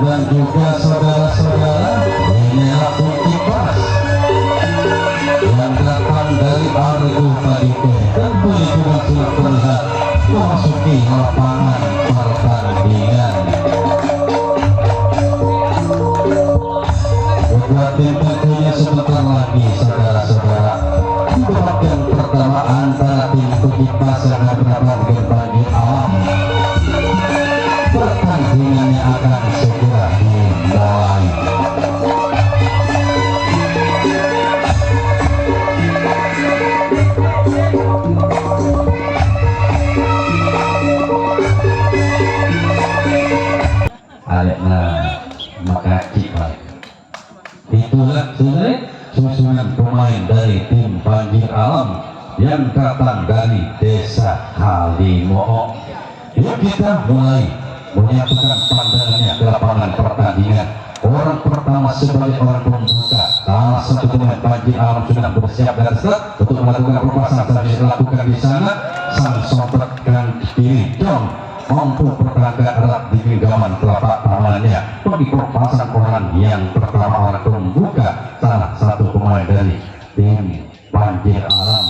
Dan juga saudara-saudara, inilah kunci pas yang datang dari Argo Padike. Tentunya juga sudah terlihat memasuki lapangan pertandingan. Kedua tim tentunya sebentar lagi saudara-saudara di bagian pertama antara tim kunci pas yang berhadapan dengan Banjir Alam. Pertandingannya akan segera dimulai. Alekna maka cipat. Itulah susunan pemain dari tim Banjir Alam yang datang dari Desa Halimo'o. Yuk kita mulai menyatukan pandangannya ke lapangan pertandingan. Orang pertama sebagai orang pembuka, salah satu pemain Banjir Alam sudah bersiap dan start untuk melakukan perpasan. Tapi dilakukan di sana, sang sobat dan kiri John mampu pertahankan erat di genggaman telapak tangannya. Bagi perpasan orang yang pertama, orang pembuka, salah satu pemain dari tim Banjir Alam.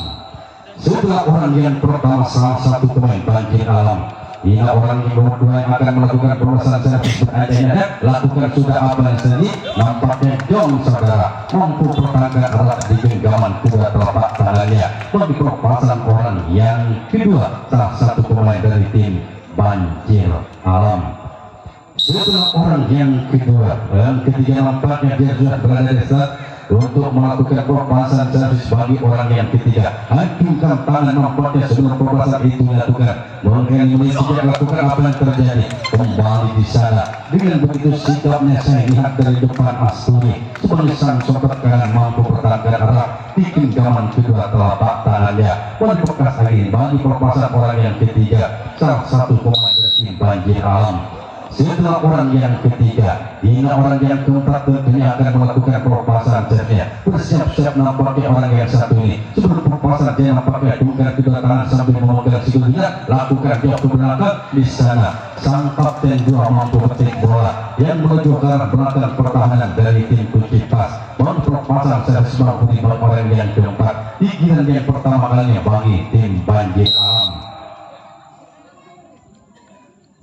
Setelah orang yang pertama, salah satu pemain Banjir Alam, ia orang yang kedua yang akan melakukan permasalahan servis beradanya. Lakukan sudah apa yang sendiri. Nampaknya Jong saudara mampu pertahankan erat di genggaman kedua telapak tangannya. Bagi perpasan orang yang kedua, salah satu pemain dari tim Banjir Alam. Setelah orang yang kedua dan ketiga, nampaknya dia sudah berada di start untuk melakukan perpasan servis bagi orang yang ketiga. Acungkan tangan, nampaknya sebelum perpasan itu dilakukan. Mungkin ini tidak lakukan apa yang terjadi. Kembali di sana dengan begitu sikapnya saya lihat dari depan Asturi sebagai sang sobat kanan mampu pertahankan erat di genggaman kedua telapak tangannya. Pada bekas angin bagi perpasan orang yang ketiga, salah satu pemain dari tim Banjir Alam. Setelah orang yang ketiga, hingga orang yang keempat tentunya akan melakukan perpasan servisnya. Bersiap-siap nampaknya orang yang satu ini. Sebelum perpasan dia nampaknya bukan kedua tangan sambil memegang sikutnya, lakukan jauh ke belakang. Di sana sang kapten juga mampu petik bola yang menuju ke arah belakang pertahanan dari tim kunci pas. Baru perpasan servis mampu dibawa orang yang keempat di giliran yang pertama kalinya bagi tim Banjir Alam.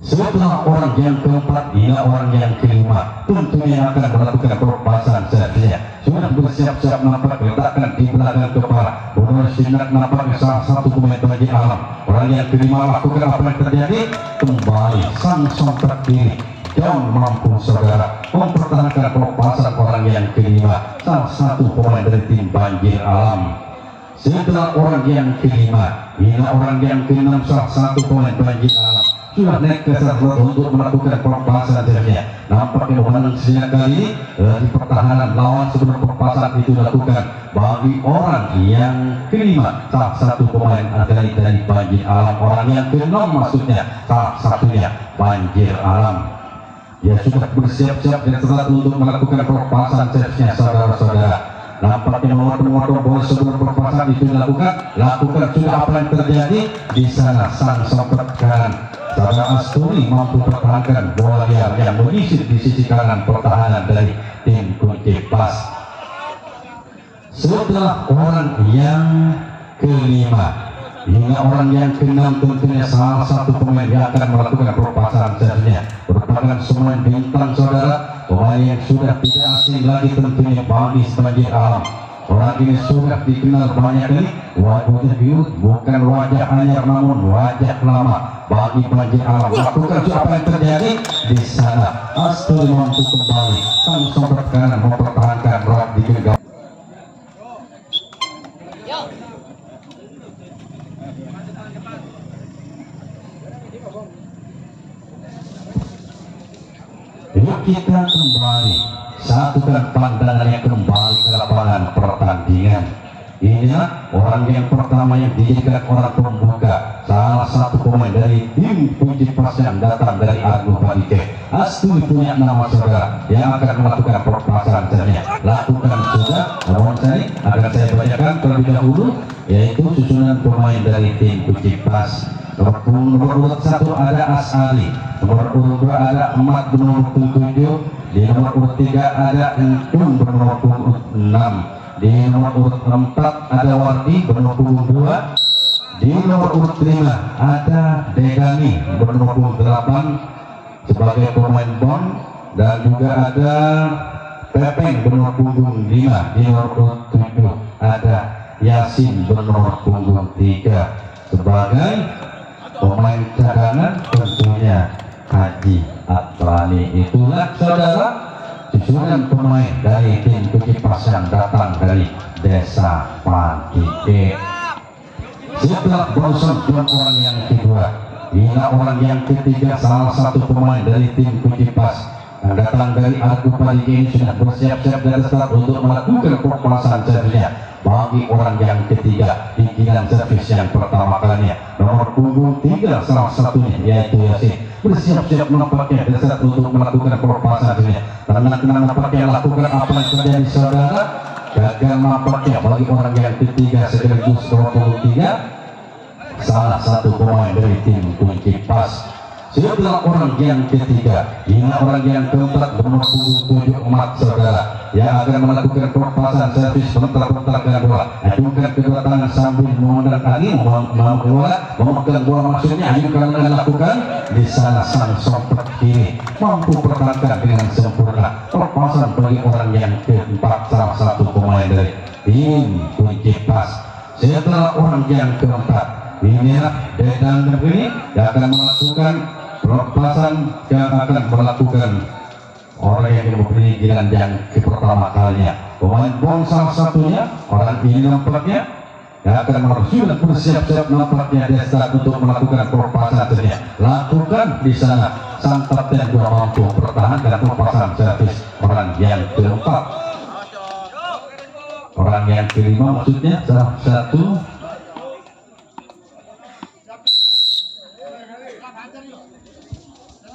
Setelah orang yang keempat, hingga orang yang kelima tentunya akan melakukan perpasan servisnya. Sudah bersiap-siap nampak letakkan di belakang kepala. Bodoh sinak nampak salah satu pemain Banjir Alam. Orang yang kelima lakukan apa yang terjadi. Kembali sang sompet kiri John mampu saudara mempertahankan perpasan orang yang kelima, salah satu pemain dari tim Banjir Alam. Setelah orang yang kelima, hingga orang yang keenam, salah satu pemain Banjir Alam sudah naik ke server untuk melakukan perpasan servisnya. Nampaknya menang sejak kali di pertahanan lawan sebelum perpasan itu dilakukan bagi orang yang kelima, salah satu pemain atlet dari Banjir Alam. Orang yang keenam maksudnya salah satunya Banjir Alam. Dia sudah bersiap-siap dan telat untuk melakukan perpasan servisnya saudara-saudara. Nampaknya memotong-motong bola sebelum perpasan itu dilakukan. Lakukan sudah apa yang terjadi di sana. Sang sompet kanan saudara Asturi mampu pertahankan bola yang mengisi di sisi kanan pertahanan dari tim kunci pas. Setelah orang yang kelima, hingga orang yang keenam tentunya salah satu pemain yang akan melakukan perpasan servisnya merupakan pemain bintang saudara, pemain yang sudah tidak asing lagi tentunya bagi Banjir Alam. Orang ini sudah dikenal banyak kali. Wajah biru bukan wajah anyar namun wajah lama bagi Banjir Alam. Lakukan apa yang terjadi di sana. Asturi mampu kembali. Sang sobat kanan mempertahankan erat di genggaman. Yuk kita kembali satukan pandangannya kembali ke lapangan pertandingan. Inilah orang yang pertama yang dijadikan orang pembuka, salah satu pemain dari tim Puji Pas yang datang dari Argo Padike. Astui punya nama saudara yang akan melakukan perpasan saja. Lakukan sudah, namun saya akan saya bacakan terlebih dahulu, yaitu susunan pemain dari tim Puji Pas. Nomor urut 1 ada Asari, nomor urut 2 ada Ahmad bernomor 7, di nomor urut 3 ada Entun bernomor 6, di nomor urut 4 ada Wardi bernomor 2, di nomor urut 5 ada Degani bernomor 8 sebagai pemain bon, dan juga ada Pepeng bernomor punggung 5, di nomor urut 7 ada Yasin bernomor punggung 3 sebagai pemain cadangan, tentunya Haji Atlani. Itulah saudara susunan pemain dari tim Puji Pas yang datang dari Desa Padike. Setelah bosan orang yang kedua, hingga orang yang ketiga, salah satu pemain dari tim Puji Pas yang datang dari Argo Padike ini sudah bersiap-siap dari start untuk melakukan perpasan servisnya. Bagi orang yang ketiga di giliran servis yang pertama kalinya, nomor punggung 3 salah satunya yaitu Yasin bersiap-siap menampaknya dari start untuk melakukan perpasan servisnya. Tenang nampaknya lakukan apa yang terjadi saudara. Gagal nampaknya bagi orang yang ketiga sekaligus nomor punggung 3 salah satu pemain dari tim Puji Pas. Setelah orang yang ketiga hingga orang yang keempat bernomor punggung 7 emat saudara yang akan melakukan perpasan servis bentar-bentarkan bola, ajukan kedua tangan sambil memandang angin, memegang bola maksudnya, ajukan dan lakukan di sana sang sompet kiri mampu pertahankan dengan sempurna perpasan bagi orang yang keempat salah satu pemain dari tim Puji Pas. Setelah orang yang keempat inilah Dedang Negeri yang akan melakukan perpasan yang akan melakukan orang yang memberi giliran yang pertama kalinya. Pemain bon salah satunya orang ini nampaknya yang akan sudah bersiap-siap nampaknya Desa untuk melakukan perpasan servisnya. Lakukan di sana sang kapten juga mampu pertahankan perpasan servis orang yang keempat. Orang yang kelima maksudnya salah satu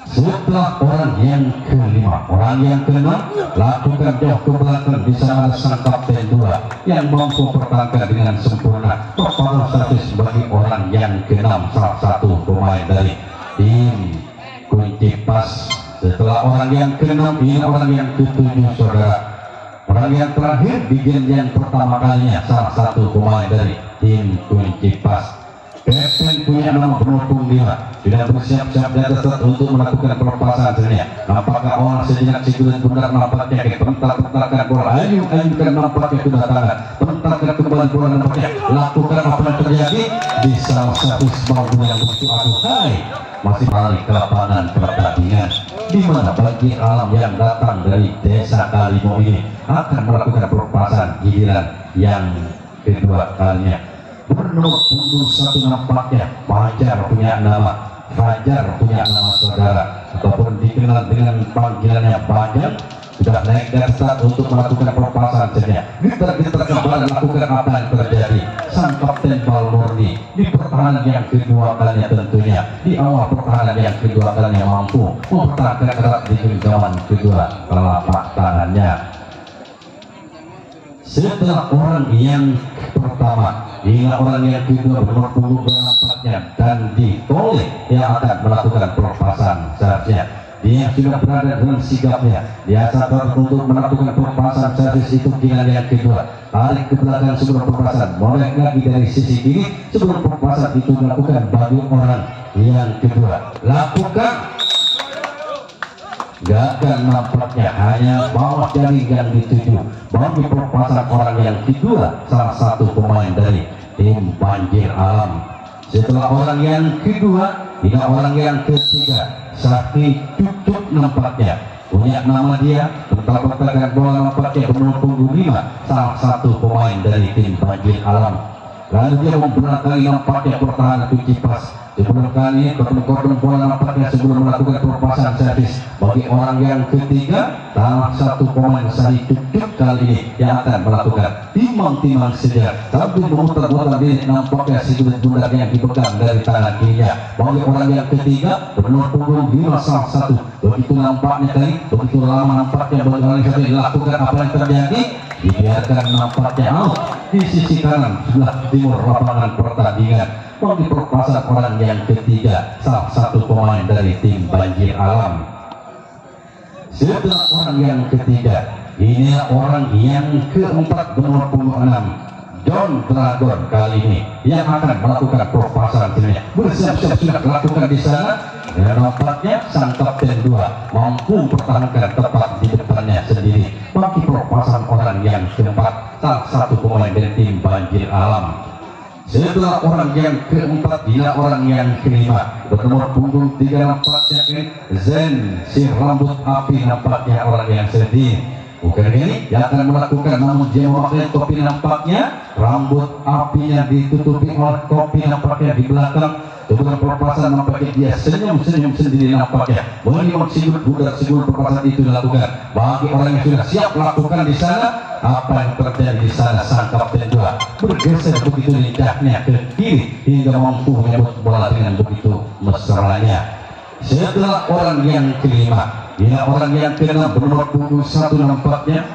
setelah orang yang kelima, orang yang keenam lakukan jauh ke belakang di sana sang kapten 2 yang mampu pertahankan dengan sempurna perpaduan servis bagi orang yang keenam salah satu pemain dari tim Puji Pas. Setelah orang yang keenam ini orang yang ketujuh saudara, orang yang terakhir di game yang pertama kalinya salah satu pemain dari tim Puji Pas. Pepeng punya nomor punggung 5 sudah bersiap-siap di atas untuk melakukan perpasan servisnya. Nampaknya orang sejenak sikulit benar nampaknya bentar-bentarkan bola, ayukan nampaknya kedatangan, bentarkan kembali bola nampaknya. Lakukan apa yang terjadi di salah satu bangku yang begitu aduhai masih balik ke lapangan pertandingan, di mana bagi alam yang datang dari Desa Kalimo ini akan melakukan perpasan giliran yang kedua kalinya. Bernomor punggung 1 nampaknya Fajar punya nama saudara ataupun dikenal dengan panggilannya Bajang, sudah naik dari start untuk melakukan perpasan servisnya. Gitar kembali lakukan apa yang terjadi. Sang kapten Balmurni di pertahanan yang kedua kalinya, tentunya di awal pertahanan yang kedua kalinya mampu mempertahankan erat di genggaman kedua telapak tangannya. Setelah orang yang pertama hingga orang yang kedua bernomor punggung nampaknya dan ditoleh yang akan melakukan perpasan servisnya. Dia sudah berada dalam sigapnya, dia sadar untuk melakukan perpasan servis itu giliran yang kedua. Tarik ke belakang sebelum perpasan, molek lagi dari sisi kiri sebelum perpasan itu dilakukan bagi orang yang kedua. Lakukan. Gagal nampaknya hanya bawah jaring yang dituju bagi perpasan orang yang kedua salah satu pemain dari tim Banjir Alam. Setelah orang yang kedua hingga orang yang ketiga Sakti Cucuk nampaknya punya nama dia, bentar-bentarkan bola nampaknya bernomor punggung 5 salah satu pemain dari tim Banjir Alam. Lalu dia membelakangi nampaknya pertahanan Puji Pas Sebelum kali kordon bola nampaknya sebelum melakukan pelepasan servis bagi orang yang ketiga, salah satu pemain Sari Cucuk kali ini yang akan melakukan timang-timang saja sambil memutar-mutar diri. Nampaknya Sigurd Bundar yang dipegang dari tangan kirinya bagi orang yang ketiga bernomor punggung 511. Begitu nampaknya tadi, begitu lama nampaknya bagi orang yang dilakukan apa yang terjadi, dibiarkan nampaknya out di sisi kanan sebelah timur lapangan pertandingan bagi perpasan orang yang ketiga, salah satu pemain dari tim Banjir Alam. Setelah orang yang ketiga, ini orang yang keempat bernomor punggung 6, John Dragon kali ini yang akan melakukan perpasan timnya. Bersiap-siap sudah dilakukan di sana. Dan nampaknya sang kapten 2 mampu mempertahankan tepat di depannya sendiri bagi perpasan orang yang keempat, salah satu pemain dari tim Banjir Alam. Setelah orang yang keempat, dia orang yang kelima bernomor punggung 3 nampaknya Zen si rambut api, nampaknya orang yang sedih. Bukan ini yang akan melakukan, namun dia memakai topi, nampaknya rambut apinya ditutupi oleh topi nampaknya di belakang. Sebelum perpasan nampaknya dia senyum-senyum sendiri nampaknya. Menimang Sigurd Bundar sebelum perpasan itu dilakukan. Bagi orang yang sudah siap melakukan di sana, apa yang terjadi di sana, sang kapten 2 bergeser begitu lidahnya ke kiri hingga mampu menyebut bola dengan begitu mesranya. Setelah orang yang kelima, dia orang yang keenam bernomor punggung 1 nampaknya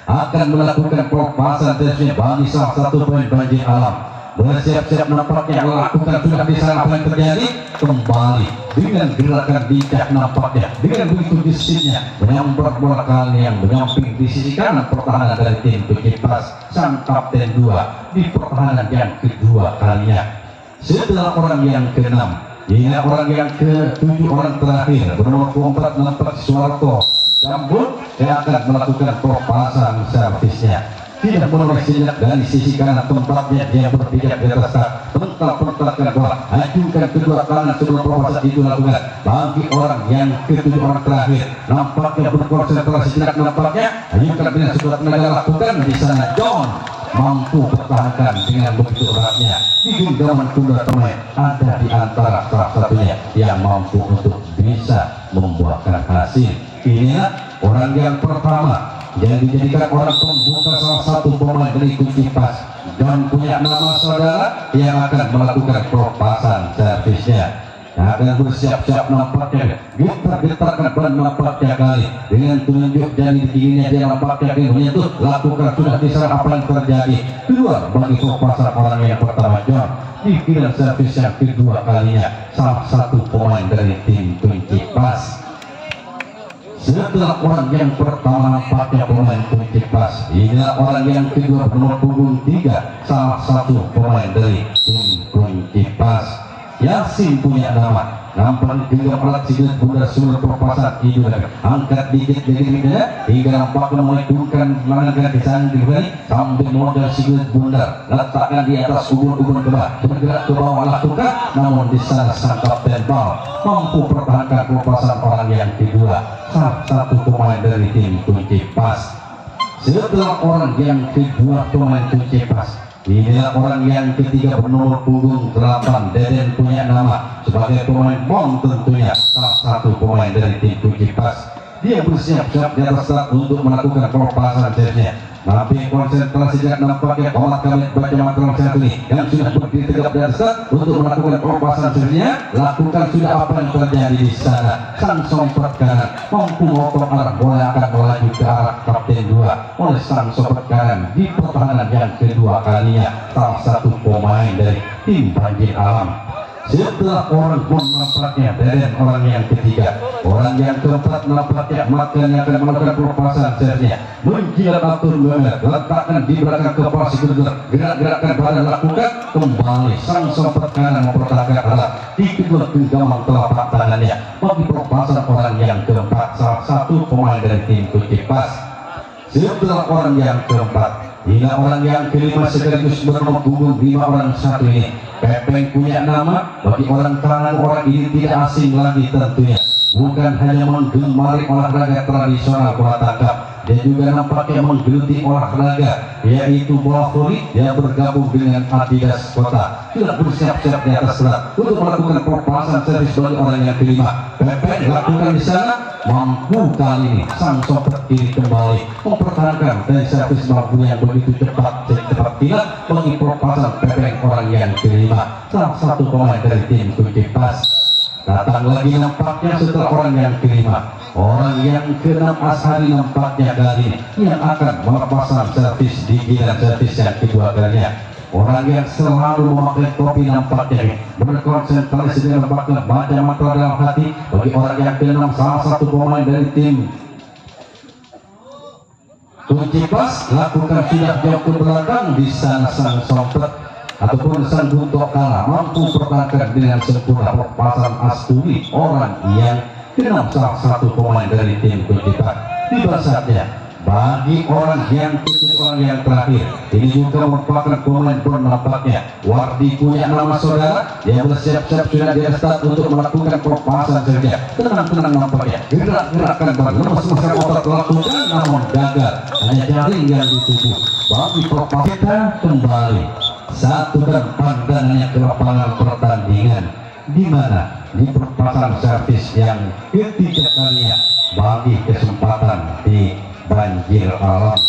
akan melakukan pelepasan tesnya bagi salah satu pemain Banjir Alam. Bersiap-siap nampaknya melakukan sudah di sana. Apa yang terjadi kembali dengan gerakan bijak nampaknya dengan begitu gesitnya menyambar bola kali yang menyamping di sisi kanan pertahanan dari tim Tukipas sang kapten 2 di pertahanan yang kedua kalinya. Setelah orang yang keenam, ini orang yang ke-7, orang terakhir bernomor 4 nampak Suarto Jambut yang akan melakukan pelepasan servisnya. Tidak menolak sejenak dari sisi kanan tempatnya dia berpijak di atas pental-pentalkan bola, ajukan kedua kanan sebelum pelepasan itu lakukan bagi orang yang ke-7, orang terakhir nampaknya berkonsentrasi sejenak, nampaknya ajukan dengan sebuah tenaga lakukan di sana. John mampu bertahankan dengan begitu eratnya di genggaman tunda pemain, ada di antara salah satunya yang mampu untuk bisa membuahkan hasil. Inilah orang yang pertama yang dijadikan orang pembuka salah satu pemain dari Tukipas dan punya nama saudara yang akan melakukan pelepasan servisnya. Akan bersiap-siap nampaknya getar-getarkan ban nampaknya kali dengan tunjuk jari dinginnya dia nampaknya menyentuh, lakukan sudah diserang. Apa yang terjadi keluar bagi pelepasan orang yang pertama John di kilang servis yang kedua kalinya, salah satu pemain dari tim Tukipas. Setelah orang yang pertama nampaknya pemain Tukipas, inilah orang yang kedua bernomor punggung 3, salah satu pemain dari tim Tukipas. Yasin punya nama, nampak genggam alat Sigurd Bundar sebelum pelepasan itu angkat dikit begini hingga nampaknya mengikutkan melanggar di sana sambil modal Sigurd Bundar letakkan di atas ubun-ubun kebah, bergerak ke bawah lakukan, namun di sana sang kapten bal mampu pertahankan pelepasan orang yang kedua, salah satu pemain dari tim Tukipas. Setelah orang yang kedua pemain Tukipas, inilah orang yang ketiga bernomor punggung 8, Deden punya nama sebagai pemain bom tentunya, salah satu pemain dari tim Tukipas. Dia bersiap-siap di atas start untuk melakukan pelepasan servisnya. Tapi konsentrasi tidak nampaknya Omat Kamit baca matang satu ini yang sudah berdiri tegap di atas start untuk melakukan pelepasan servisnya. Lakukan sudah apa yang terjadi di sana. Sang sompet kanan mampu memotong arah bola yang akan melaju ke arah kapten 2 oleh sang sompet kanan di pertahanan yang kedua kalinya, salah satu pemain dari tim Banjir Alam. Setelah orang pun nampaknya Deden orang yang ketiga, orang yang keempat nampaknya Matkan yang akan melakukan pelepasan servisnya. Menjilat atur banget, letakkan di belakang kepala Sigurd, gerak-gerakkan badan, lakukan kembali. Sang sompet kanan mempertahankan arah di kedua genggaman telapak tangannya bagi pelepasan orang yang keempat, salah satu pemain dari tim Tukipas. Setelah orang yang keempat, hingga orang yang kelima sekaligus bernomor punggung 5, orang satu ini Pepeng punya nama bagi orang kalangan orang ini tidak asing lagi tentunya. Bukan hanya menggemari olahraga tradisional bola tangkap, dia juga nampaknya menggeluti olahraga yaitu bola voli. Dia bergabung dengan Adidas Kota, sudah bersiap-siap di atas selat untuk melakukan pelepasan servis bagi orang yang kelima. Pepe lakukan di sana, mampu kali ini sang sopet kiri kembali mempertahankan dari servis mampu yang begitu cepat kilat bagi pelepasan Pepe orang yang kelima. Salah satu pemain dari tim Kunci Pas datang lagi nampaknya setelah orang yang kelima. Orang yang keenam Ashari nampaknya kali ini yang akan melepaskan servis di giliran servis yang kedua kalinya. Orang yang selalu memakai topi nampaknya berkonsentrasi dengan nampaknya baca mata dalam hati bagi orang yang keenam, salah satu pemain dari tim Kunci Pas lakukan sudah jauh ke belakang. Di sana sang sompet ataupun sang buntok kalah mampu pertahankan dengan sempurna pelepasan Asturi orang yang keenam, salah satu pemain dari tim Kunci Pas. Tiba saatnya bagi orang yang orang yang terakhir ini juga merupakan pemain pun nampaknya Wardi punya nama saudara. Dia bersiap-siap sudah di start untuk melakukan pelepasan saja. Tenang-tenang nampaknya gerak-gerakan berlemas-lemas otot lakukan namun gagal, hanya jaring yang dituju bagi pelepasan. Kita kembali satukan pandangannya ke lapangan pertandingan di mana di pelepasan servis yang ketiga kalinya bagi kesempatan di Banjir Alam.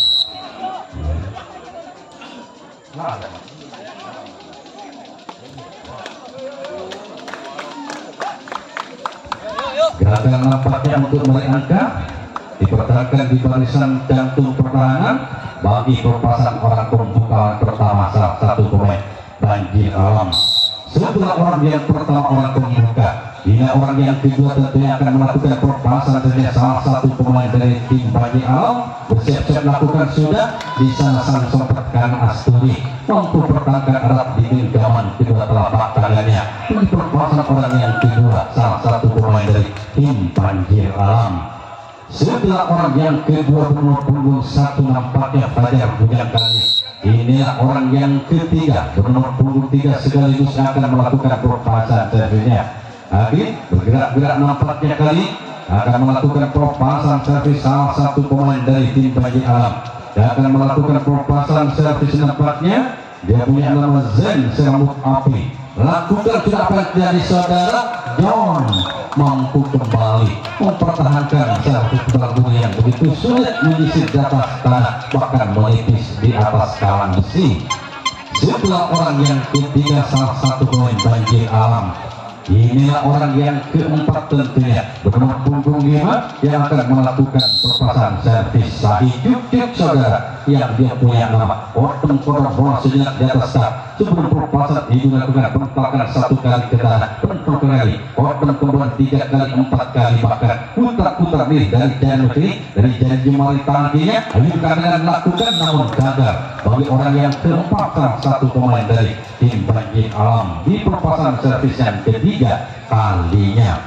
Gerakan nampaknya untuk meraih angka dipertahankan di barisan jantung pertahanan bagi pelepasan orang pembukaan pertama salah satu pemain Banjir Alam. Setelah orang yang pertama orang pembuka, ini orang yang kedua tentunya akan melakukan pelepasan dari salah satu pemain dari tim Banjir Alam. Bersiap-siap lakukan sudah di sana sang sompet kanan Asturi mampu pertahankan erat di genggaman kedua telapak tangannya. Ini pelepasan orang yang kedua salah satu pemain dari tim Banjir Alam. Setelah orang yang kedua bernomor punggung 1 nampaknya Fajar Bujang kali. Inilah orang yang ketiga bernomor punggung 3 sekaligus akan melakukan pelepasan servisnya. Agit bergerak-gerak nampaknya kali akan melakukan pelepasan servis salah satu pemain dari tim Banjir Alam. Dia akan melakukan pelepasan servis nampaknya dia punya nama Zen Serambut Api. Lakukan sudah apa yang terjadi saudara. John mampu kembali mempertahankan servis bola yang begitu sulit menyisir di atas tanah bahkan menipis di atas kalang besi. Setelah orang yang ketiga salah satu pemain Banjir Alam, inilah orang yang keempat tentunya bernomor punggung 5 yang akan melakukan pelepasan servis Sahih Juk saudara yang dia punya nama Orton Kodor bola sejenak di atas start. Sebelum pelepasan itu dilakukan penolakan 1 kali ke tanah, pentok kali Orton kembali 3 kali 4 kali bahkan putar-putar nih dari jalan kiri dari jalan jemari tangkinya. Ayo kalian lakukan namun gagal bagi orang yang keempat salah satu pemain dari tim Banjir Alam di pelepasan servis yang ketiga kalinya.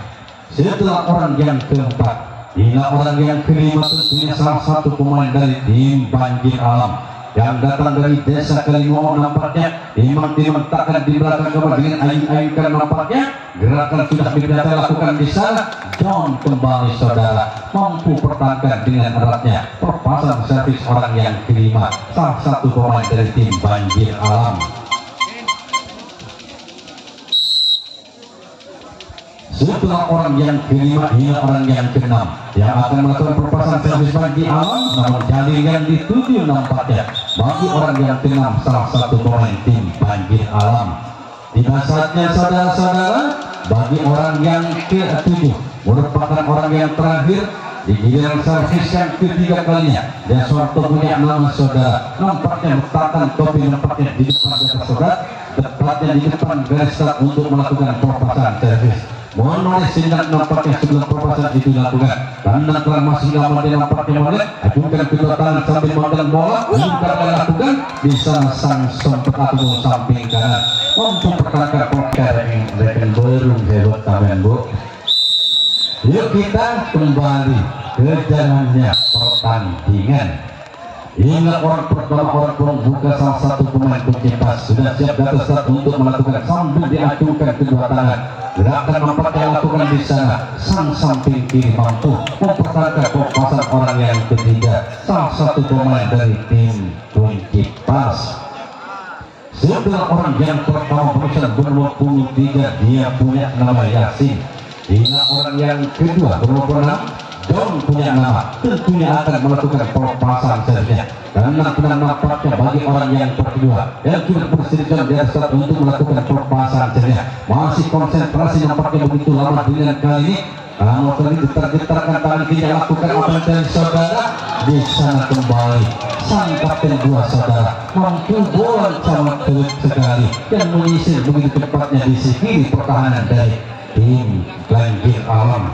Setelah orang yang keempat, inilah orang yang kelima tentunya salah satu pemain dari tim Banjir Alam yang datang dari desa Kalimoho nampaknya diletakkan di belakang kamar dengan ayun-ayunkan nampaknya. Gerakan sudah biasa lakukan di sana. John kembali saudara mampu pertahankan dengan eratnya pelepasan servis orang yang kelima salah satu pemain dari tim Banjir Alam. Setelah orang yang kelima, ini orang yang keenam yang akan melakukan pelepasan servis Banjir Alam namun jaring yang dituju nampaknya bagi orang yang keenam salah satu pemain tim Banjir Alam. Tiba saatnya saudara-saudara bagi orang yang ke-7 merupakan orang yang terakhir di giliran servis yang ketiga kalinya. Dan suatu punya nama saudara nampaknya meletakkan topi nampaknya di depan garis start, tepatnya di depan garis start untuk melakukan pelepasan servis. Menulis sindak nampaknya sebelum pelepasan itu dilakukan. Karena telah masih lama dia nampaknya melihat, ajukan kedua tangan sambil memegang bola, juga dilakukan di sana sang sompet atau samping kanan untuk pertahankan pelepasan yang rekan belum hebat tamen bu. Yuk kita kembali ke jalannya pertandingan. Hingga orang pertama orang pembuka salah satu pemain kunci pas sudah siap di atas start untuk melakukan sambil diacungkan kedua tangan. Gerakan nampaknya lakukan di sana. Sang samping kiri mampu mempertahankan perpasan orang yang ketiga, salah satu pemain dari tim kunci pas. Setelah orang yang pertama berusia bernomor 23 dia punya nama Yasin. Hingga orang yang kedua bernomor 6 John punya nama, tentunya akan melakukan pelepasan seterusnya. Karena tidak nampaknya bagi orang yang kedua yang sudah bersedia di atas untuk melakukan pelepasan seterusnya. Masih konsentrasi nampaknya begitu lama dengan kali ini. Kalau kali getar-getarkan tangan kiri lakukan apa yang dari saudara di sana kembali. Sang kapten dua saudara mampu bola sangat telut sekali dan menyisir begitu cepatnya di sisi pertahanan dari tim Banjir Alam.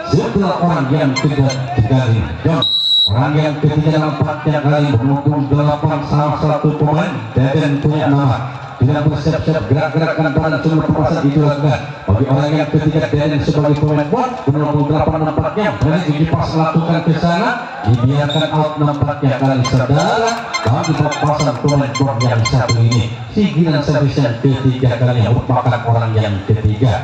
Setelah orang yang ketiga kali John, orang yang ketiga nampaknya kali menunggu 8 salah satu pemain dan punya nama. Tidak bersiap-siap gerak-gerakan pada semua perpasan itu lakukan. Bagi orang yang ketiga dan sebagai pemain buat menunggu 8 nampaknya berani dipas lakukan ke sana, dibiarkan out nampaknya kali saudara. Bagi perpasan pemain buat yang satu ini, sigilan servis yang ketiga kali merupakan orang yang ketiga.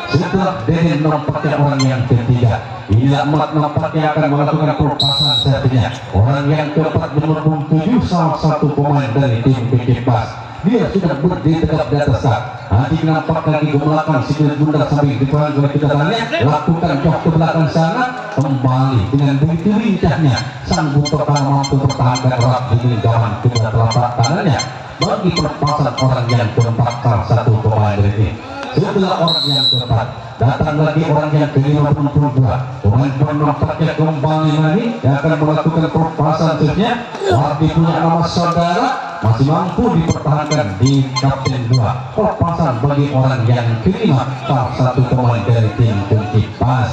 Setelah Deden nampaknya orang yang ketiga, inilah Mat nampaknya akan melakukan pelepasan seterusnya. Orang yang keempat bernomor 7 salah satu pemain dari tim PK Pas. Dia sudah berdiri tegap di atas start. Hati nampak lagi ke belakang, sikit bunda sambil dipegang oleh kedatangannya. Lakukan jauh ke belakang sana, kembali dengan begitu lincahnya. Sang pertama mampu bertahankan erat di gawang kedua telapak tangannya. Bagi pelepasan orang yang keempat salah satu pemain dari ini. Setelah orang yang keempat, datang lagi orang yang ke-52. Pemain nampaknya kembali lagi yang akan melakukan pelepasan seterusnya. Arti punya nama saudara masih mampu dipertahankan di kapten 2. Pelepasan bagi orang yang kelima, salah satu pemain dari tim kunci pas.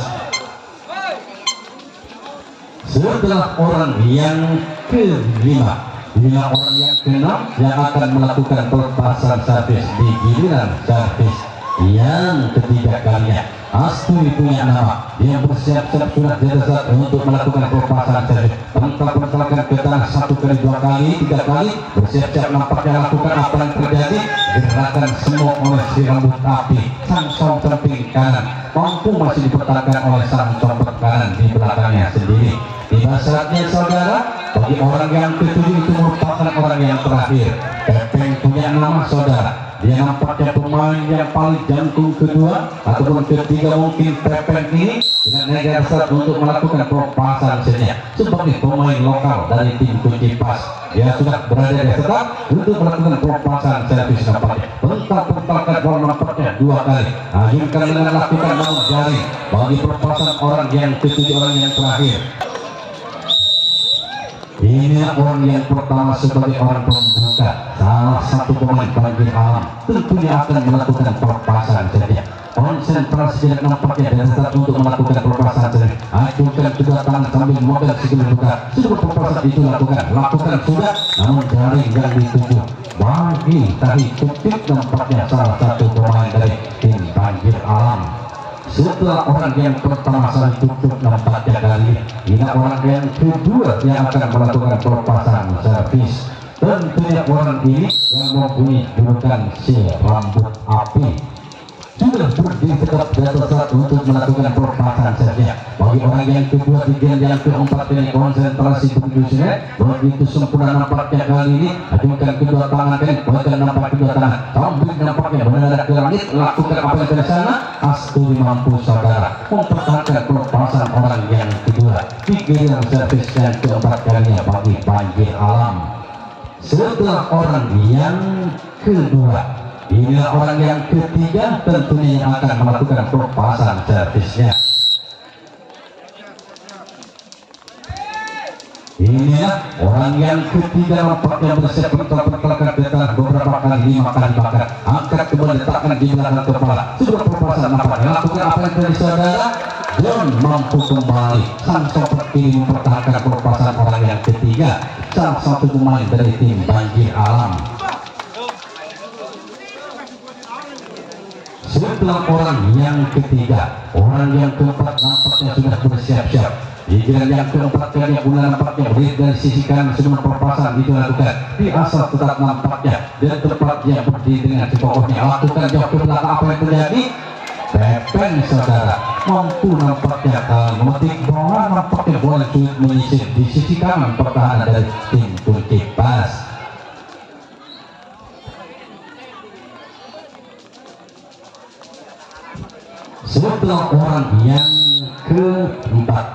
Setelah orang yang kelima, inilah orang yang keenam yang akan melakukan pelepasan servis di giliran servis yang ketiga kalinya. Asturi punya nama, dia bersiap-siap sudah di atas untuk melakukan pelepasan servis. Pental-pentalkan ke tanah 1 kali, 2 kali, 3 kali, bersiap-siap nampaknya lakukan apa yang terjadi. Gerakan semua oleh si rambut api, sang samping kanan mampu masih dipertahankan oleh sang sompet kanan di belakangnya sendiri. Tiba saatnya saudara, bagi orang yang ketujuh itu merupakan orang yang terakhir. Pepeng punya nama saudara, dia nampaknya pemain yang paling jantung kedua ataupun ketiga mungkin Pepeng ini dengan negara start untuk melakukan pelepasan seterusnya. Sebagai pemain lokal dari tim kunci pas, dia sudah berada di start untuk melakukan pelepasan servis nampaknya. Pental-pentalkan bola nampaknya 2 kali, ajukan dengan lakukan nomor jaring bagi pelepasan orang yang ketujuh, orang yang terakhir. Ini orang yang pertama sebagai orang pembuka, salah satu pemain Banjir Alam, tentunya akan melakukan pelepasan seterusnya. Konsentrasi yang nampaknya dan start untuk melakukan pelepasan seterusnya. Acungkan kedua tangan sambil modal sikil buka. Sudah pelepasan itu lakukan sudah, namun jaring yang dituju bagi tadi kutip nampaknya salah satu pemain dari tim Banjir Alam. Setelah orang yang pertama saling tutup nampaknya kali ini orang yang kedua yang akan melakukan pelepasan servis. Tentunya orang ini yang mempunyai julukan si rambut api sudah berdiri tetap di atas start untuk melakukan pelepasan servisnya. Bagi orang yang kedua, tiga yang keempat ini konsentrasi begitu begitu sempurna nampaknya kali ini. Ajukan kedua tangan kan, bahkan nampak kedua tangan sambil nampaknya benar ke langit, lakukan apa yang dari sana. Asturi mampu saudara mempertahankan pelepasan orang yang kedua di giliran servis yang keempat kalinya bagi Banjir Alam. Setelah orang yang kedua, inilah orang yang ketiga tentunya yang akan melakukan pelepasan servisnya. Inilah orang yang ketiga nampaknya bersiap pental-pentalkan ke tanah beberapa kali, 5 kali bahkan angkat kembali letakkan di belakang kepala. Sudah pelepasan nampaknya lakukan apa yang dari saudara. John mampu kembali, sang sobat kiri mempertahankan pelepasan orang yang ketiga, salah satu pemain dari tim Banjir Alam. Setelah orang yang ketiga, orang yang keempat nampaknya sudah bersiap-siap. Hijrah yang keempat kali bulan nampaknya berdiri dari sisi kanan sebelum perpasan itu lakukan di asal tetap nampaknya dan tempat yang berdiri dengan pokoknya lakukan jauh ke belakang. Apa yang terjadi? Pepeng saudara mampu nampaknya memetik bola, nampaknya bola sulit menyisir di sisi kanan pertahanan dari tim Kunci Pas. Setelah orang yang keempat,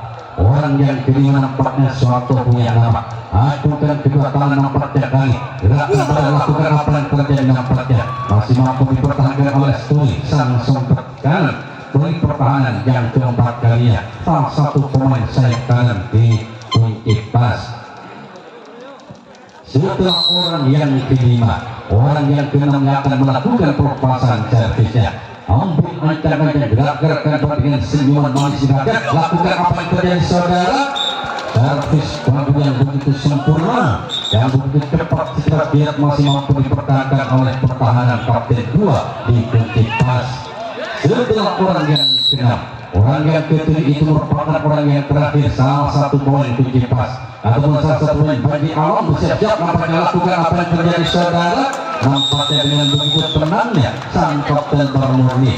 orang yang kelima nampaknya suatu punya nama. Lakukan kedua tangan nampaknya kali gerakan pada lakukan apa yang terjadi nampaknya masih mampu dipertahankan oleh Stuli sang sompet kanan. Beri pertahanan yang keempat kalinya salah satu pemain sayap kanan di Kunci Pas. Setelah orang yang kelima, orang yang keenam akan melakukan perpasan servisnya. Ambil ancang-ancang gerak-gerakkan dengan senyuman manis lakukan apa yang terjadi saudara. Servis bagus yang begitu sempurna, yang begitu cepat secepat kilat masih mampu dipertahankan oleh pertahanan kapten 2 di Kunci Pas. Setelah orang yang keenam, orang yang ketujuh itu merupakan orang yang terakhir, salah satu pemain Kunci Pas ataupun salah satu pemain bagi alam bersiap-siap nampaknya lakukan apa yang terjadi saudara. Nampaknya dengan begitu tenangnya sang kapten bermurni.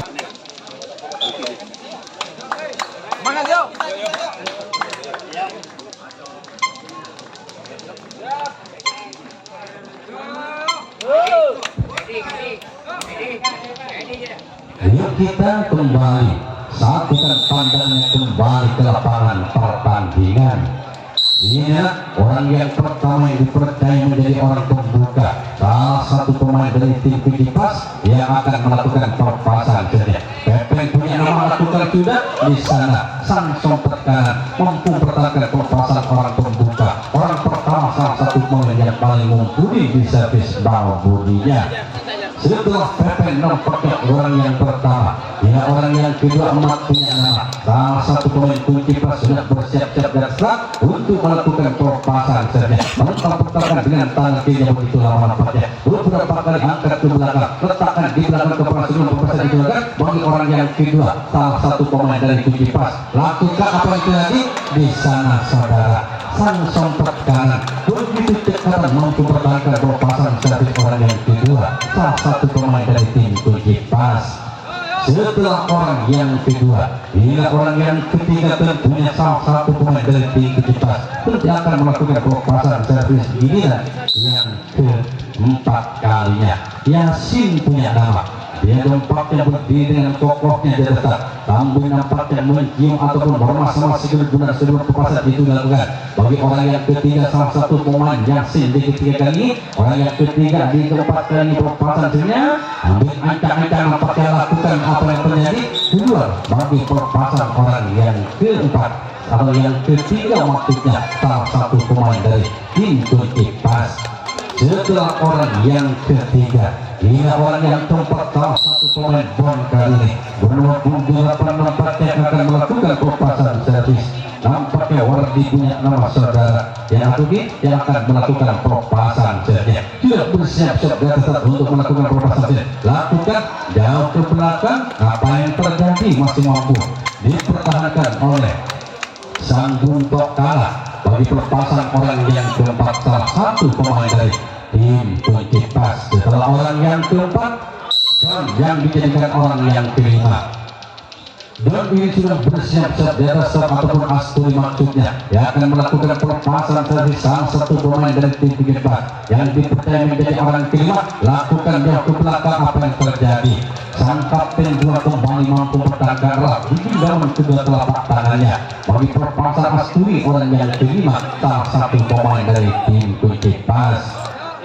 Yuk kita kembali satukan pandangnya kembali ke lapangan pertandingan. Ingat, orang yang pertama yang dipercaya menjadi orang pembuka, salah satu pemain dari tim Kunci Pas yang akan melakukan perpasan saja. Pepeng punya nama lakukan sudah di sana. Sang sompet kanan mampu pertahankan perpasan orang pembuka. Orang pertama salah satu pemain yang paling mumpuni di servis bawah budinya. Setelah Pepeng nampaknya orang yang pertama, ya orang yang kedua emak punya nama. Salah satu pemain Kunci Pas sudah bersiap-siap dan serak untuk melakukan perpasan saja. Melempar pertahanan dengan tangan kiri yang begitu lama nampaknya. Beberapa kali angkat ke belakang, letakkan di belakang kepala sebelum perpasan di belakang. Bagi orang yang kedua, salah satu pemain dari Kunci Pas, lakukan apa yang terjadi di sana saudara. Sang sompet kanan begitu cepat mampu pertahankan perpasan servis orang yang kedua, salah satu pemain dari tim Kunci Pas. Setelah orang yang kedua, hingga orang yang ketiga tentunya salah satu pemain dari tim Kunci Pas tentu akan melakukan perpasan servis giliran yang keempat kalinya. Yasin punya nama. Dia nampaknya berdiri dengan kokohnya di atas. Tambun nampaknya mencium ataupun bermas-mas segera sebelum perpasan itu dilakukan. Bagi orang yang ketiga, salah satu pemain Yasin di ketiga kali, orang yang ketiga di keempat kali perpasan sebenarnya ambil ancang-ancang nampaknya lakukan apa yang terjadi. Kedua, bagi perpasan orang yang keempat atau yang ketiga maksudnya salah satu pemain dari tim Kunci Pas. Setelah orang yang ketiga, hingga orang yang keempat salah satu pemain Bon kali ini bernomor 28 nampaknya akan melakukan perpasan servis. Nampaknya Wardi punya nama saudara yang akan melakukan perpasan saja. Sudah bersiap-siap di atas untuk melakukan perpasan saja. Lakukan jauh ke belakang. Apa yang terjadi masih mampu dipertahankan oleh sang Buntok kalah. Bagi perpasan orang yang keempat salah satu pemain dari tim Kunci Pas. Setelah orang yang keempat dan yang dijadikan orang yang kelima, dan ini sudah bersiap-siap di atas ataupun Asturi maksudnya yang akan melakukan perpasan servis salah satu pemain dari tim Kunci Pas yang dipercaya menjadi orang kelima. Lakukan jauh ke belakang. Apa yang terjadi? Sang kapten dua kembali mampu bertanggarlah di genggaman kedua telapak tangannya. Bagi perpasan Asturi orang yang kelima, salah satu pemain dari tim Kunci Pas.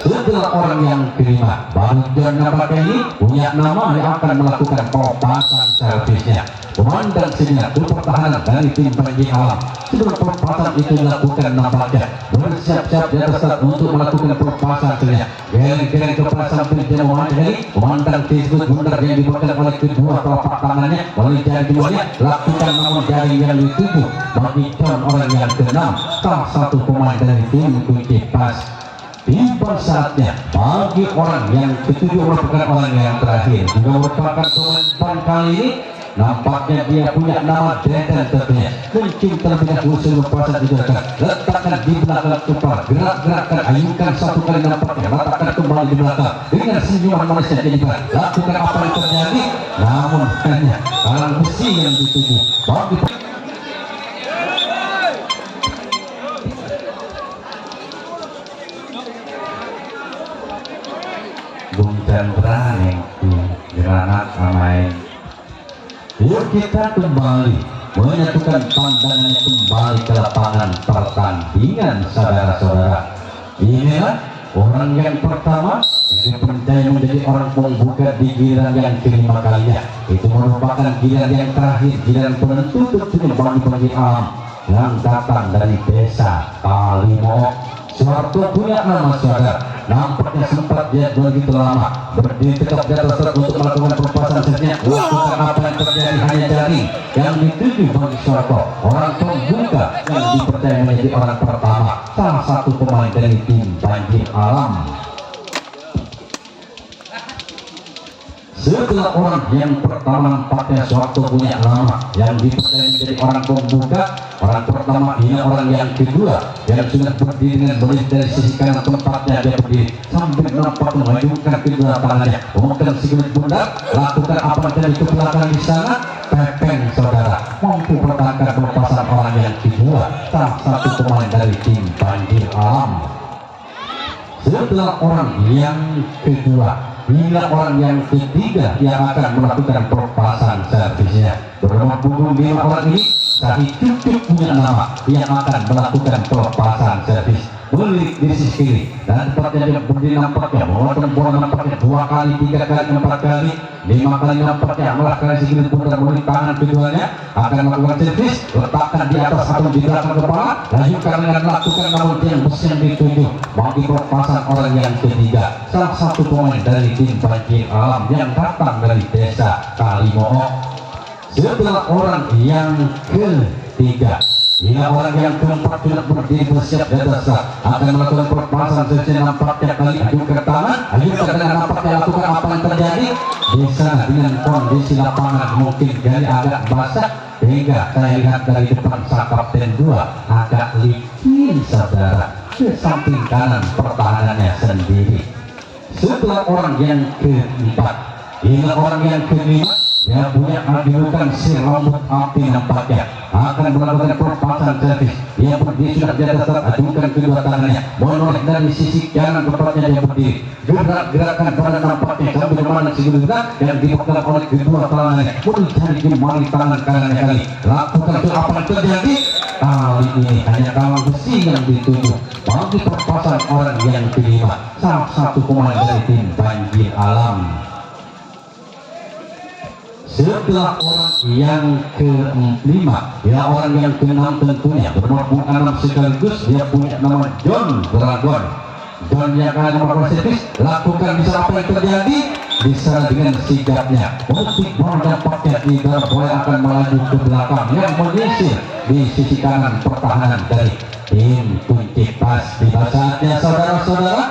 Setelah orang yang kelima, baru John nampaknya ini punya nama yang akan melakukan perpasan servisnya. Memandang sejenak pertahanan dari tim Panji Alam. Sebelum perpasan itu dilakukan nampaknya bersiap-siap di atas untuk melakukan perpasan servisnya. Geleng-geleng kepala samping dia memandang tersebut bundar yang diberikan oleh kedua telapak tangannya oleh jari keduanya. Lakukan namun jari yang dituju bagi John orang yang keenam, salah satu pemain dari tim Kunci Pas. Tiba saatnya bagi orang yang ketujuh merupakan orang yang terakhir juga merupakan pemain kali ini nampaknya dia punya nama Deden tentunya. Mencium terlebih dahulu sebelum pasang digerakkan, letakkan di belakang kepala, gerak-gerakkan, ayunkan satu kali nampaknya, letakkan kembali di belakang dengan senyuman manis yang Jennifer. Lakukan apa yang terjadi, namun hanya kalang besi yang dituju. Bagi Bung Chandra yang di granat amain. Yuk kita kembali menyatukan pandangannya kembali ke lapangan pertandingan, saudara-saudara. Inilah orang yang pertama yang dipercaya menjadi orang pembuka di giliran yang kelima kalinya. Itu merupakan giliran yang terakhir, giliran penentu tentunya bagi alam yang datang dari desa Kalimo. Soeharto punya nama, saudara. Nampaknya sempat dia begitu lama berdiri tetap di atas truk untuk melakukan pelepasan setnya. Lakukan apa yang terjadi, hanya jaring yang dituju bagi Soeharto, orang pembuka yang dipercaya menjadi orang pertama, salah satu pemain dari tim Banjir Alam. Setelah orang yang pertama nampaknya Soeharto punya nama yang dipercaya menjadi orang pembuka, orang pertama. Ini orang yang kedua yang sudah berdiri dengan belis dari sisi kanan tempatnya dia berdiri sambil nampak mengayunkan kedua tangannya, menggunakan sikut pundak. Lakukan apa yang terjadi ke belakang di sana, Pepeng, saudara, mampu pertahankan pelepasan orang yang kedua, salah satu pemain dari tim Banjir Alam. Setelah orang yang kedua, hingga orang yang ketiga yang akan melakukan pelepasan servisnya. Bernomor punggung 5 orang ini tadi cukup punya nama yang akan melakukan pelepasan servis. Melirik di sisi kiri dan tempatnya dia berdiri nampaknya memotong bola nampaknya 2 kali, 3 kali, 4 kali, 5 kali nampaknya melakukan sisi kiri pun dan melirik tangan keduanya akan melakukan servis. Letakkan di atas atau di belakang kepala, lanjutkan dengan melakukan namun yang besi yang dituju bagi pelepasan orang yang ketiga, salah satu pemain dari tim Banjir Alam yang datang dari desa Kalimo. Setelah orang yang ketiga, hingga orang yang keempat sudah berdiri bersiap di atas akan melakukan pelepasan servis. Nampaknya kali ajukan tangan, ajukan dengan nampaknya lakukan apa yang terjadi di sana dengan kondisi lapangan mungkin jadi agak basah hingga saya lihat dari depan sang kapten 2 agak licin, saudara, ke samping kanan pertahanannya sendiri. Setelah orang yang keempat hingga orang yang kelima, dia punya ajukan si rambut api nampaknya akan melakukan pelepasan servis. Dia berdiri sudah di atas, ajukan kedua tangannya menoleh dari sisi kanan tempatnya dia berdiri, gerak-gerakan pada nampaknya sambil mana gerak yang dipegang oleh kedua tangannya mencari kembali tangan kanannya kali. Lakukan itu apa yang terjadi kali ini, hanya kalang besi yang dituju bagi pelepasan orang yang kelima, salah satu pemain dari tim Banjir Alam. Setelah orang yang kelima, ya orang yang keenam tentunya bernomor 6 sekaligus dia punya nama John Dragon. John yang akan melakukan servis. Lakukan bisa apa yang terjadi bisa dengan sigapnya untuk bola dampaknya di dalam bola akan melaju ke belakang yang menyisir di sisi kanan pertahanan dari tim kunci pas. Di saatnya, saudara-saudara,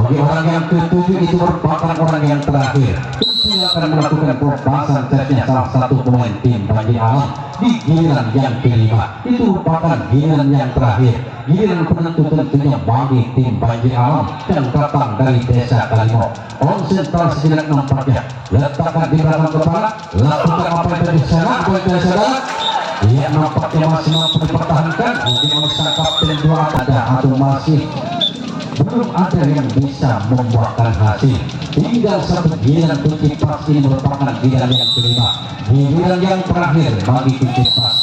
bagi orang yang ketujuh itu merupakan orang yang terakhir yang akan melakukan pelepasan servisnya, salah satu pemain tim Banjir Alam di giliran yang kelima. Itu merupakan giliran yang terakhir, giliran penentu tentunya bagi tim Banjir Alam yang datang dari desa Kalimo. Konsentrasi jenak nampaknya, letakkan di belakang kepala, lakukan apa yang terjadi sana, apa yang terjadi sana. Ia nampaknya masih mampu dipertahankan, mungkin oleh kapten 2 ada atau masih belum ada yang bisa membuahkan hasil. Tinggal satu giliran kunci pas, ini merupakan giliran yang kelima, giliran yang terakhir bagi kunci pas.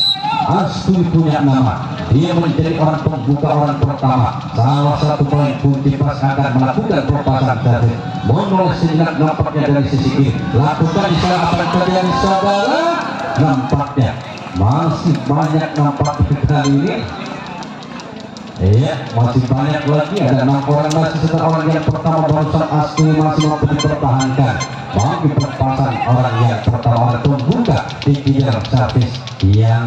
Astui punya nama, dia menjadi orang pembuka, orang pertama, salah satu pemain kunci pas akan melakukan pelepasan servis. Menoleh sejenak nampaknya dari sisi kiri, lakukan di sana apa yang terjadi, saudara. Nampaknya masih banyak nampaknya kali ini. Iya, masih banyak lagi, ada 6 orang masih. Setelah orang yang pertama barusan Astui masih mampu dipertahankan bagi pelepasan orang yang pertama, orang pembuka di giliran servis yang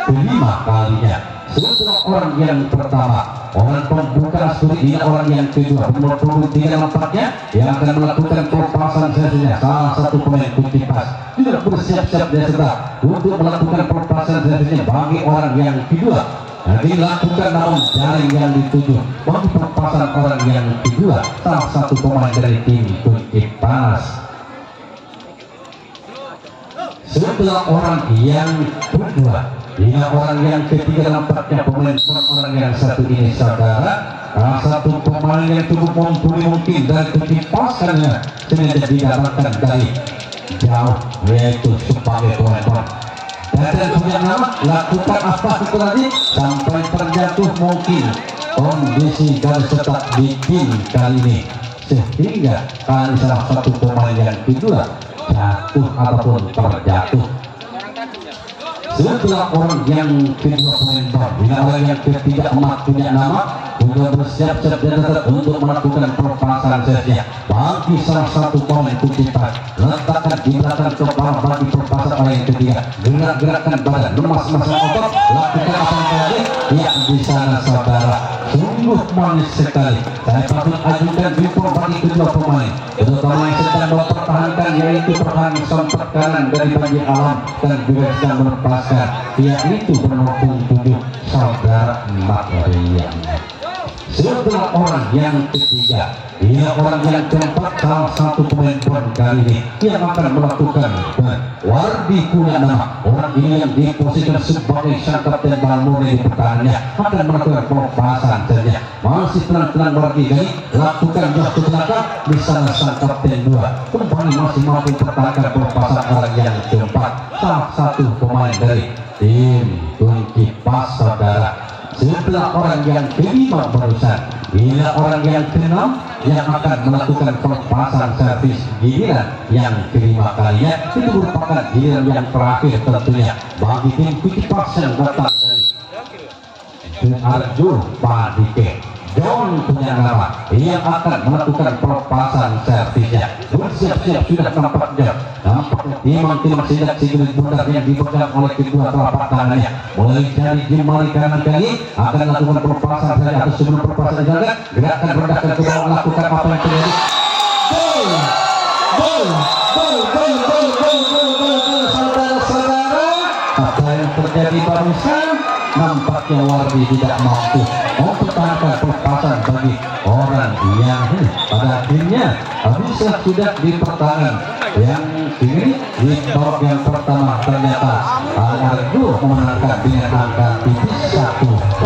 kelima kalinya. Setelah orang yang pertama, orang pembuka Astui, ini orang yang kedua nomor 23 nampaknya yang akan melakukan pelepasan servisnya, salah satu pemain kunci pas. Juga sudah bersiap-siap dia sudah untuk melakukan pelepasan servisnya bagi orang yang kedua. Nah, dilakukan namun jaring yang dituju bagi pelepasan orang yang kedua, salah satu pemain dari tim Tunkip Panas. Setelah orang yang kedua, hingga orang yang ketiga nampaknya pemain orang yang satu ini saudara, satu pemain yang cukup mumpuni mungkin dan ketipaskannya sengaja didapatkan dari jauh, yaitu sebagai pemain. Dan punya nama lakukan apa itu tadi sampai terjatuh mungkin kondisi garis tetap di tim kali ini, sehingga kali salah satu pemain yang kedua jatuh ataupun terjatuh. Setelah orang yang kedua pemain orang yang ketiga emak punya nama sudah bersiap-siap untuk melakukan pelepasan servisnya bagi salah satu pemain kita, letakkan di belakang kepala bagi pelepasan orang yang ketiga, gerak-gerakkan badan, lemas-lemaskan otot, lakukan apa yang tadi ya di sana saudara, sungguh manis sekali. Saya patut ajukan jempol bagi kedua pemain, terutama yang sedang mempertahankan, yaitu pertahanan sempat kanan dari Panji Alam dan juga sedang melepaskan, yaitu penopang 7 saudara Maria. Setelah orang yang ketiga, hingga orang yang keempat, salah satu pemain pon kali ini yang akan melakukan Wardi punya nama. Orang ini yang diposisikan sebagai sang kapten Balmoni di pertahanannya akan melakukan pelepasan saja. Masih tenang-tenang Wardi kali lakukan jauh ke belakang di sana sang kapten 2 kembali masih mampu pertahankan pelepasan orang yang keempat, salah satu pemain dari tim Tunkip Pas saudara. Setelah orang yang kelima barusan, hingga orang yang keenam yang akan melakukan pelepasan servis giliran yang kelima kalinya, itu merupakan giliran yang terakhir tentunya bagi tim Tunkip Pas yang datang dari Arjun Padike. John punya nama yang akan melakukan pelepasan servisnya, bersiap-siap sudah nampaknya timang sidak sigilit bundar yang dipegang oleh kedua telapak tangannya, mulai dari jemari kanan kali akan melakukan pelepasan saja, atau sebelum pelepasan jaga gerakan rendahkan ke bawah, lakukan apa yang terjadi. Gol saudara-saudara, apa yang terjadi barusan nampaknya Wardi tidak mampu mempertahankan pelepasan bagi orang yang pada akhirnya bisa sudah di pertahanan yang ini di babak yang pertama ternyata Argo memenangkan dengan angka tipis 1-0.